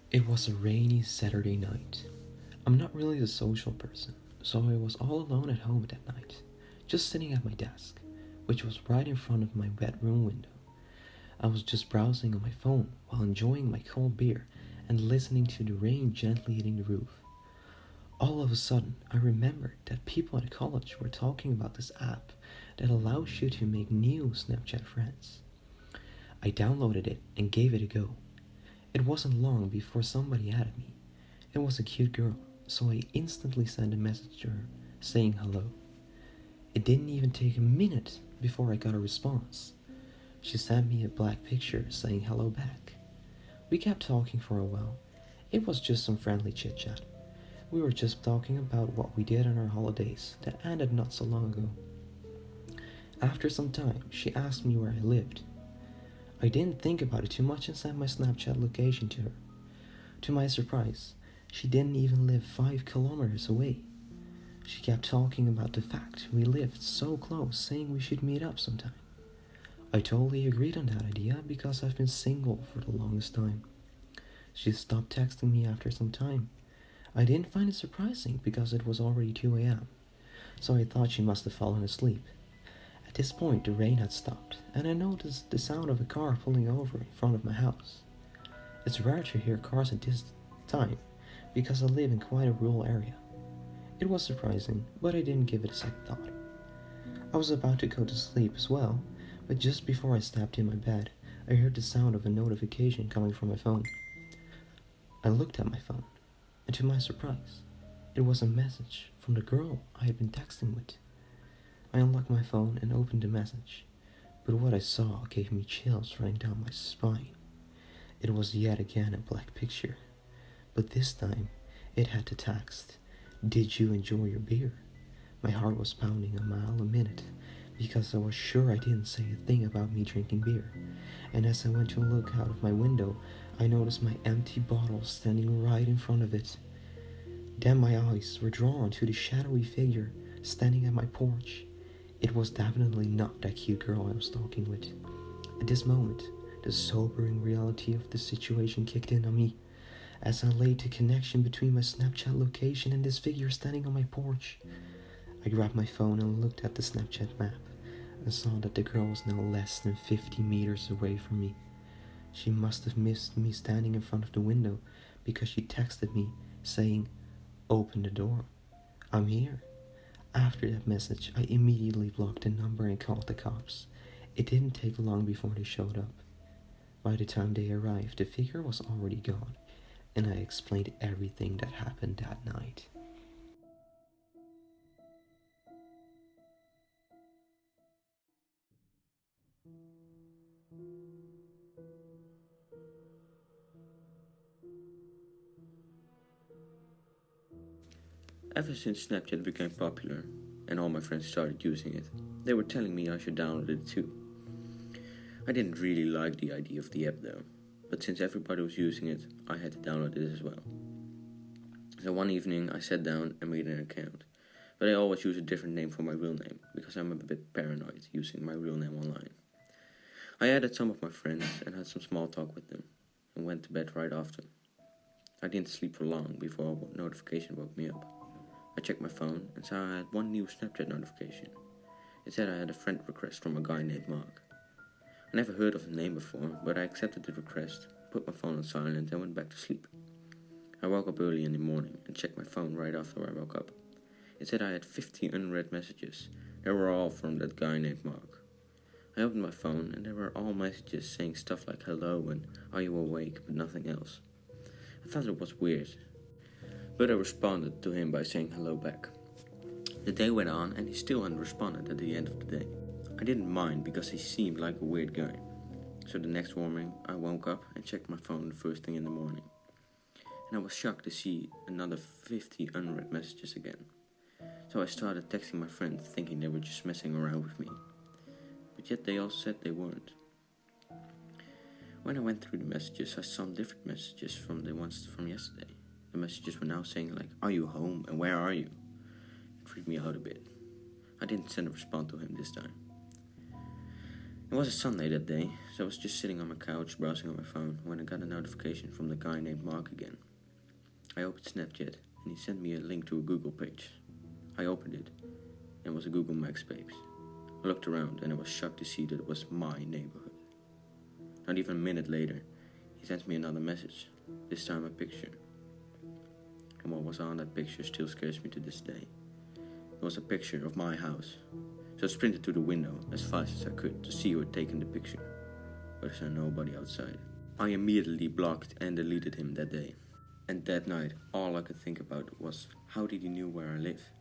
It was a rainy Saturday night. I'm not really a social person, so I was all alone at home that night, just sitting at my desk, which was right in front of my bedroom window. I was just browsing on my phone while enjoying my cold beer and listening to the rain gently hitting the roof. All of a sudden, I remembered that people at college were talking about this app that allows you to make new Snapchat friends. I downloaded it and gave it a go. It wasn't long before somebody added me. It was a cute girl, so I instantly sent a message to her saying hello. It didn't even take a minute before I got a response. She sent me a black picture saying hello back. We kept talking for a while. It was just some friendly chit chat. We were just talking about what we did on our holidays that ended not so long ago. After some time, she asked me where I lived. I didn't think about it too much and sent my Snapchat location to her. To my surprise, she didn't even live 5 kilometers away. She kept talking about the fact we lived so close, saying we should meet up sometime. I totally agreed on that idea because I've been single for the longest time. She stopped texting me after some time. I didn't find it surprising because it was already 2 a.m., so I thought she must have fallen asleep. At this point, the rain had stopped, and I noticed the sound of a car pulling over in front of my house. It's rare to hear cars at this time because I live in quite a rural area. It was surprising, but I didn't give it a second thought. I was about to go to sleep as well, but just before I stepped in my bed, I heard the sound of a notification coming from my phone. I looked at my phone, and to my surprise, it was a message from the girl I had been texting with. I unlocked my phone and opened the message, but what I saw gave me chills running down my spine. It was yet again a black picture, but this time it had the text, "Did you enjoy your beer?" My heart was pounding a mile a minute because I was sure I didn't say a thing about me drinking beer, and as I went to look out of my window, I noticed my empty bottle standing right in front of it. Then my eyes were drawn to the shadowy figure standing at my porch. It was definitely not that cute girl I was talking with. At this moment, the sobering reality of the situation kicked in on me as I laid the connection between my Snapchat location and this figure standing on my porch. I grabbed my phone and looked at the Snapchat map and saw that the girl was now less than 50 meters away from me. She must have missed me standing in front of the window because she texted me saying, "Open the door. I'm here." After that message, I immediately blocked the number and called the cops. It didn't take long before they showed up. By the time they arrived, the figure was already gone, and I explained everything that happened that night. Ever since Snapchat became popular and all my friends started using it, they were telling me I should download it too. I didn't really like the idea of the app though, but since everybody was using it, I had to download it as well. So one evening I sat down and made an account, but I always use a different name for my real name because I'm a bit paranoid using my real name online. I added some of my friends and had some small talk with them and went to bed right after. I didn't sleep for long before a notification woke me up. I checked my phone and saw I had one new Snapchat notification. It said I had a friend request from a guy named Mark. I never heard of the name before, but I accepted the request, put my phone on silent and went back to sleep. I woke up early in the morning and checked my phone right after I woke up. It said I had 50 unread messages. They were all from that guy named Mark. I opened my phone and there were all messages saying stuff like hello and are you awake, but nothing else. I thought it was weird, but I responded to him by saying hello back. The day went on and he still hadn't responded at the end of the day. I didn't mind because he seemed like a weird guy. So the next morning I woke up and checked my phone the first thing in the morning. And I was shocked to see another 50 unread messages again. So I started texting my friends thinking they were just messing around with me. But yet they all said they weren't. When I went through the messages, I saw some different messages from the ones from yesterday. The messages were now saying like, "Are you home and where are you?" It freaked me out a bit. I didn't send a response to him this time. It was a Sunday that day, so I was just sitting on my couch browsing on my phone when I got a notification from the guy named Mark again. I opened Snapchat and he sent me a link to a Google page. I opened it and it was a Google Maps page. I looked around and I was shocked to see that it was my neighborhood. Not even a minute later, he sent me another message, this time a picture. And what was on that picture still scares me to this day. It was a picture of my house. So I sprinted to the window as fast as I could to see who had taken the picture, but I saw nobody outside. I immediately blocked and deleted him that day. And that night, all I could think about was how did he know where I live.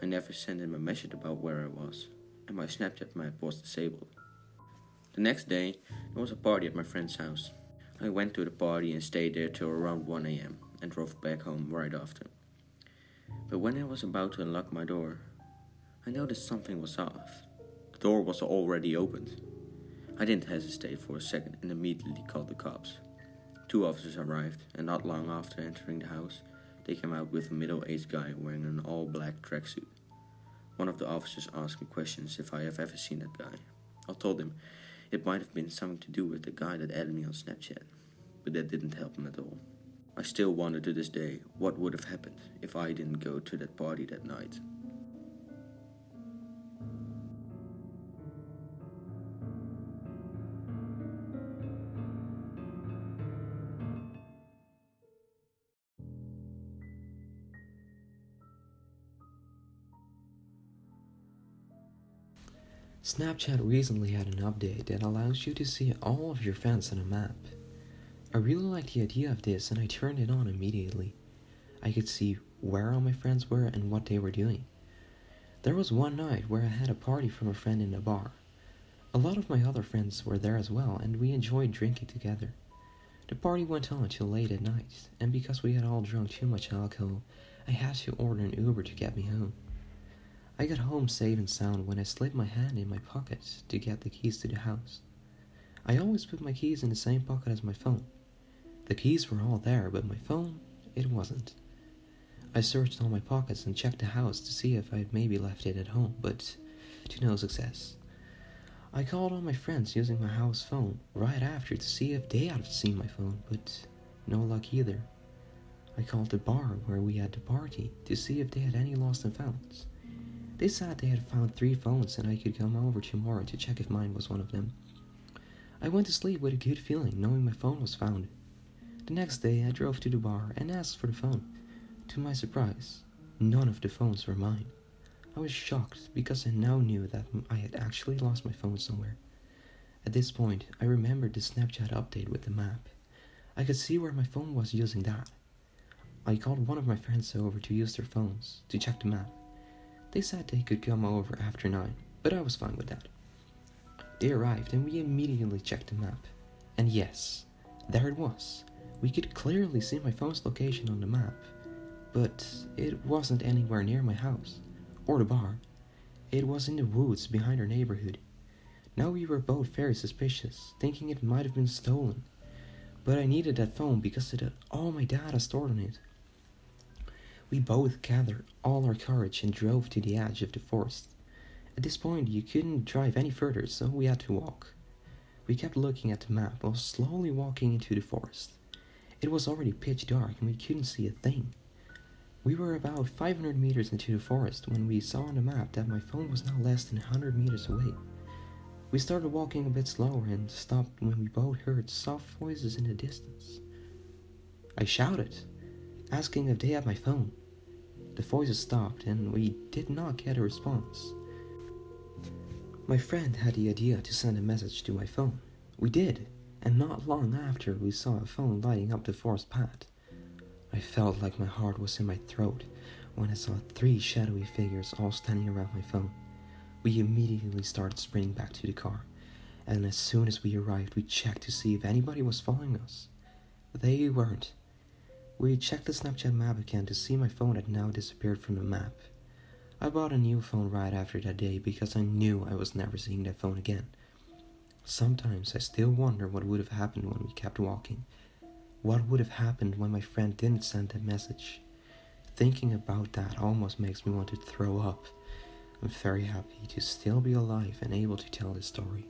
I never sent him a message about where I was, and my Snapchat map was disabled. The next day, there was a party at my friend's house. I went to the party and stayed there till around 1 a.m. and drove back home right after. But when I was about to unlock my door, I noticed something was off. The door was already opened. I didn't hesitate for a second and immediately called the cops. 2 officers arrived, and not long after entering the house, they came out with a middle-aged guy wearing an all-black tracksuit. One of the officers asked me questions if I have ever seen that guy. I told him it might have been something to do with the guy that added me on Snapchat, but that didn't help him at all. I still wonder to this day what would have happened if I didn't go to that party that night. Snapchat recently had an update that allows you to see all of your friends on a map. I really liked the idea of this and I turned it on immediately. I could see where all my friends were and what they were doing. There was one night where I had a party from a friend in a bar. A lot of my other friends were there as well and we enjoyed drinking together. The party went on till late at night, and because we had all drunk too much alcohol, I had to order an Uber to get me home. I got home safe and sound when I slipped my hand in my pocket to get the keys to the house. I always put my keys in the same pocket as my phone. The keys were all there, but my phone, it wasn't. I searched all my pockets and checked the house to see if I had maybe left it at home, but to no success. I called all my friends using my house phone right after to see if they had seen my phone, but no luck either. I called the bar where we had the party to see if they had any lost and founds. They said they had found 3 phones and I could come over tomorrow to check if mine was one of them. I went to sleep with a good feeling knowing my phone was found. The next day I drove to the bar and asked for the phone. To my surprise, none of the phones were mine. I was shocked because I now knew that I had actually lost my phone somewhere. At this point, I remembered the Snapchat update with the map. I could see where my phone was using that. I called one of my friends over to use their phones to check the map. They said they could come over after 9, but I was fine with that. They arrived and we immediately checked the map. And yes, there it was. We could clearly see my phone's location on the map, but it wasn't anywhere near my house or the bar. It was in the woods behind our neighborhood. Now we were both very suspicious, thinking it might have been stolen. But I needed that phone because it had all my data stored on it. We both gathered all our courage and drove to the edge of the forest. At this point, you couldn't drive any further, so we had to walk. We kept looking at the map while slowly walking into the forest. It was already pitch dark and we couldn't see a thing. We were about 500 meters into the forest when we saw on the map that my phone was now less than 100 meters away. We started walking a bit slower and stopped when we both heard soft voices in the distance. I shouted, asking if they had my phone. The voices stopped and we did not get a response. My friend had the idea to send a message to my phone. We did, and not long after we saw a phone lighting up the forest path. I felt like my heart was in my throat when I saw 3 shadowy figures all standing around my phone. We immediately started sprinting back to the car, and as soon as we arrived we checked to see if anybody was following us. They weren't. We checked the Snapchat map again to see my phone had now disappeared from the map. I bought a new phone right after that day because I knew I was never seeing that phone again. Sometimes I still wonder what would have happened when we kept walking. What would have happened when my friend didn't send that message? Thinking about that almost makes me want to throw up. I'm very happy to still be alive and able to tell this story.